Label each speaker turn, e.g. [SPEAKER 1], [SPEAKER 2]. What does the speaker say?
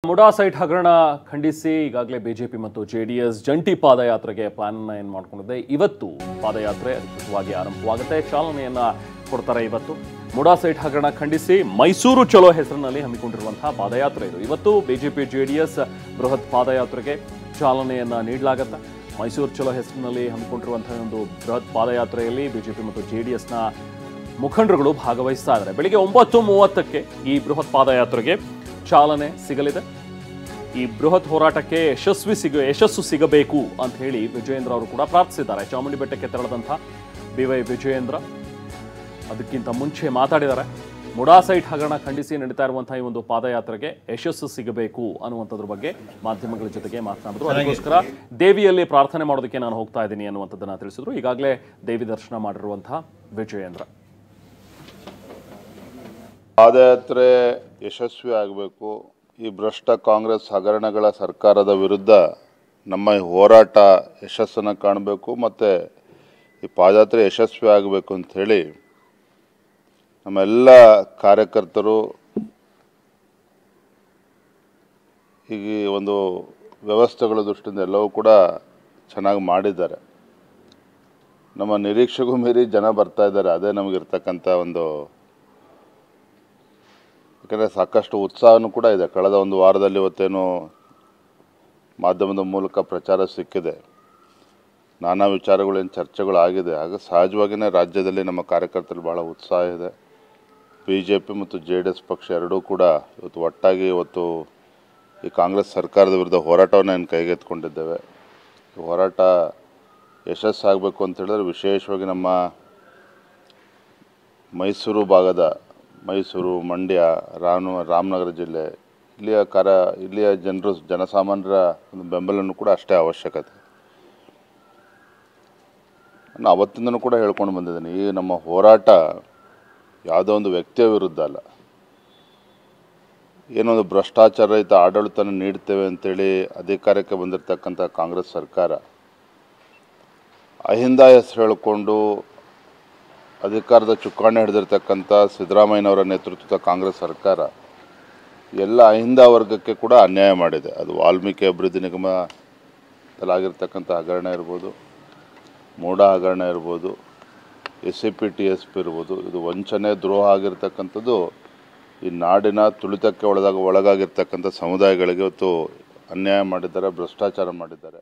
[SPEAKER 1] MUDA site ಹಗರಣ ಖಂಡಿಸಿ ಈಗಾಗಲೇ ಬಿಜೆಪಿ ಮತ್ತು ಜೆಡಿಎಸ್ ಜಂಟಿ ಪಾದಯಾತ್ರೆಗೆ ಪ್ಲಾನ್ ಏನು ಮಾಡಿಕೊಂಡಿದೆ. ಇವತ್ತು ಪಾದಯಾತ್ರೆ ಅಧಿಕೃತವಾಗಿ ಆರಂಭವಾಗುತ್ತೆ. ಚಾಲನೆಯನ್ನ ಕೊಡ್ತಾರೆ. ಇವತ್ತು ಮುಡಾ ಸೈಟ್ ಹಗರಣ ಖಂಡಿಸಿ ಮೈಸೂರು ಚಲೋ ಹೆಸರಿನಲ್ಲಿ ಹಮ್ಮಿಕೊಂಡಿರುವಂತಹ ಪಾದಯಾತ್ರೆ ಇದು. ಇವತ್ತು ಬಿಜೆಪಿ ಜೆಡಿಎಸ್ ಬೃಹತ್ ಪಾದಯಾತ್ರೆಗೆ ಚಾಲನೆಯನ್ನ ನೀಡಲಾಗುತ್ತೆ. ಮೈಸೂರು ಚಲೋ ಹೆಸರಿನಲ್ಲಿ ಹಮ್ಮಿಕೊಂಡಿರುವಂತಹ ಒಂದು ಬೃಹತ್ ಪಾದಯಾತ್ರೆಯಲ್ಲಿ ಬಿಜೆಪಿ ಮತ್ತು ಜೆಡಿಎಸ್ನ ಮುಖಂಡರುಗಳು ಭಾಗವಹಿಸ್ತಾ ಇದ್ದಾರೆ. ಬೆಳಿಗ್ಗೆ 9:30ಕ್ಕೆ ಈ ಬೃಹತ್ ಪಾದಯಾತ್ರೆಗೆ ಚಾಲನೆ ಸಿಗಲಿದೆ. ಈ ಬೃಹತ್ ಹೋರಾಟಕ್ಕೆ ಯಶಸ್ಸು ಸಿಗಬೇಕು ಅಂತ ಹೇಳಿ ವಿಜಯೇಂದ್ರ ಅವರು ಕೂಡ ಪ್ರಾರ್ಥಿಸಿದ್ದಾರೆ. ಚಾಮುಂಡಿ ಬೆಟ್ಟಕ್ಕೆ ತೆರಳದಂತಹ BY ವಿಜಯೇಂದ್ರ ಅದಕ್ಕಿಂತ ಮುಂಚೆ ಮಾತಾಡಿದ್ದಾರೆ. ಮುಡಾ ಸೈಟ್ ಹಗರಣ ಖಂಡಿಸಿ ನಡೀತಾ ಇರುವಂತಹ ಈ ಒಂದು ಪಾದಯಾತ್ರೆಗೆ ಯಶಸ್ಸು ಸಿಗಬೇಕು ಅನ್ನುವಂಥದ್ರ ಬಗ್ಗೆ ಮಾಧ್ಯಮಗಳ ಜೊತೆಗೆ ಮಾತನಾಡಿದ್ರು. ಅದಕ್ಕೋಸ್ಕರ ದೇವಿಯಲ್ಲಿ ಪ್ರಾರ್ಥನೆ ಮಾಡೋದಕ್ಕೆ ನಾನು ಹೋಗ್ತಾ ಇದ್ದೀನಿ ಅನ್ನುವಂಥದ್ದನ್ನ ತಿಳಿಸಿದ್ರು. ಈಗಾಗಲೇ ದೇವಿ ದರ್ಶನ ಮಾಡಿರುವಂತಹ ವಿಜಯೇಂದ್ರ,
[SPEAKER 2] ಪಾದಯಾತ್ರೆ ಯಶಸ್ವಿ ಆಗಬೇಕು. ಈ ಭ್ರಷ್ಟ ಕಾಂಗ್ರೆಸ್ ಹಗರಣಗಳ ಸರ್ಕಾರದ ವಿರುದ್ಧ ನಮ್ಮ ಹೋರಾಟ ಯಶಸ್ಸನ್ನು ಕಾಣಬೇಕು ಮತ್ತು ಈ ಪಾದಯಾತ್ರೆ ಯಶಸ್ವಿ ಆಗಬೇಕು ಅಂಥೇಳಿ ನಮ್ಮೆಲ್ಲ ಕಾರ್ಯಕರ್ತರು ಈಗ ಒಂದು ವ್ಯವಸ್ಥೆಗಳ ದೃಷ್ಟಿಯಿಂದ ಎಲ್ಲವೂ ಕೂಡ ಚೆನ್ನಾಗಿ ಮಾಡಿದ್ದಾರೆ. ನಮ್ಮ ನಿರೀಕ್ಷೆಗೂ ಮೀರಿ ಜನ ಬರ್ತಾ ಇದ್ದಾರೆ. ಅದೇ ನಮಗಿರ್ತಕ್ಕಂಥ ಒಂದು, ಯಾಕಂದರೆ ಸಾಕಷ್ಟು ಉತ್ಸಾಹನೂ ಕೂಡ ಇದೆ. ಕಳೆದ ಒಂದು ವಾರದಲ್ಲಿ ಇವತ್ತೇನು ಮಾಧ್ಯಮದ ಮೂಲಕ ಪ್ರಚಾರ ಸಿಕ್ಕಿದೆ, ನಾನಾ ವಿಚಾರಗಳೇನು ಚರ್ಚೆಗಳಾಗಿದೆ. ಹಾಗೆ ಸಹಜವಾಗಿಯೇ ರಾಜ್ಯದಲ್ಲಿ ನಮ್ಮ ಕಾರ್ಯಕರ್ತರಲ್ಲಿ ಭಾಳ ಉತ್ಸಾಹ ಇದೆ. BJP ಮತ್ತು JDS ಪಕ್ಷ ಎರಡೂ ಕೂಡ ಇವತ್ತು ಒಟ್ಟಾಗಿ ಇವತ್ತು ಈ ಕಾಂಗ್ರೆಸ್ ಸರ್ಕಾರದ ವಿರುದ್ಧ ಹೋರಾಟವನ್ನು ಕೈಗೆತ್ತಿಕೊಂಡಿದ್ದೇವೆ. ಈ ಹೋರಾಟ ಯಶಸ್ಸಾಗಬೇಕು ಅಂತ ಹೇಳಿದ್ರೆ ವಿಶೇಷವಾಗಿ ನಮ್ಮ ಮೈಸೂರು ಭಾಗದ, ಮೈಸೂರು, ಮಂಡ್ಯ, ರಾಮನಗರ ಜಿಲ್ಲೆ ಇಲ್ಲಿಯ ಜನಸಾಮಾನ್ಯರ ಒಂದು ಬೆಂಬಲನೂ ಕೂಡ ಅಷ್ಟೇ ಅವಶ್ಯಕತೆ. ನಾನು ಅವತ್ತಿಂದನೂ ಕೂಡ ಹೇಳ್ಕೊಂಡು ಬಂದಿದ್ದೀನಿ, ಈ ನಮ್ಮ ಹೋರಾಟ ಯಾವುದೋ ಒಂದು ವ್ಯಕ್ತಿಯ ವಿರುದ್ಧ ಅಲ್ಲ, ಏನೊಂದು ಭ್ರಷ್ಟಾಚಾರ ರಹಿತ ಆಡಳಿತನ ನೀಡ್ತೇವೆ ಅಂತೇಳಿ ಅಧಿಕಾರಕ್ಕೆ ಬಂದಿರತಕ್ಕಂಥ ಕಾಂಗ್ರೆಸ್ ಸರ್ಕಾರ ಅಹಿಂದ ಹೆಸರು ಹೇಳಿಕೊಂಡು ಅಧಿಕಾರದ ಚುಕ್ಕಾಣಿ ಹಿಡಿದಿರ್ತಕ್ಕಂಥ ಸಿದ್ದರಾಮಯ್ಯನವರ ನೇತೃತ್ವದ ಕಾಂಗ್ರೆಸ್ ಸರ್ಕಾರ ಎಲ್ಲ ಅಹಿಂದ ವರ್ಗಕ್ಕೆ ಕೂಡ ಅನ್ಯಾಯ ಮಾಡಿದೆ. ಅದು ವಾಲ್ಮೀಕಿ ಅಭಿವೃದ್ಧಿ ನಿಗಮದಲ್ಲಾಗಿರ್ತಕ್ಕಂಥ ಹಗರಣ ಇರ್ಬೋದು, ಮೂಡಾ ಹಗರಣ ಇರ್ಬೋದು, SCP TSP ಇರ್ಬೋದು. ಇದು ವಂಚನೆ, ದ್ರೋಹ ಆಗಿರ್ತಕ್ಕಂಥದ್ದು ಈ ನಾಡಿನ ತುಳಿತಕ್ಕೆ ಒಳಗಾಗಿರ್ತಕ್ಕಂಥ ಸಮುದಾಯಗಳಿಗೆ ಇವತ್ತು ಅನ್ಯಾಯ ಮಾಡಿದ್ದಾರೆ, ಭ್ರಷ್ಟಾಚಾರ ಮಾಡಿದ್ದಾರೆ.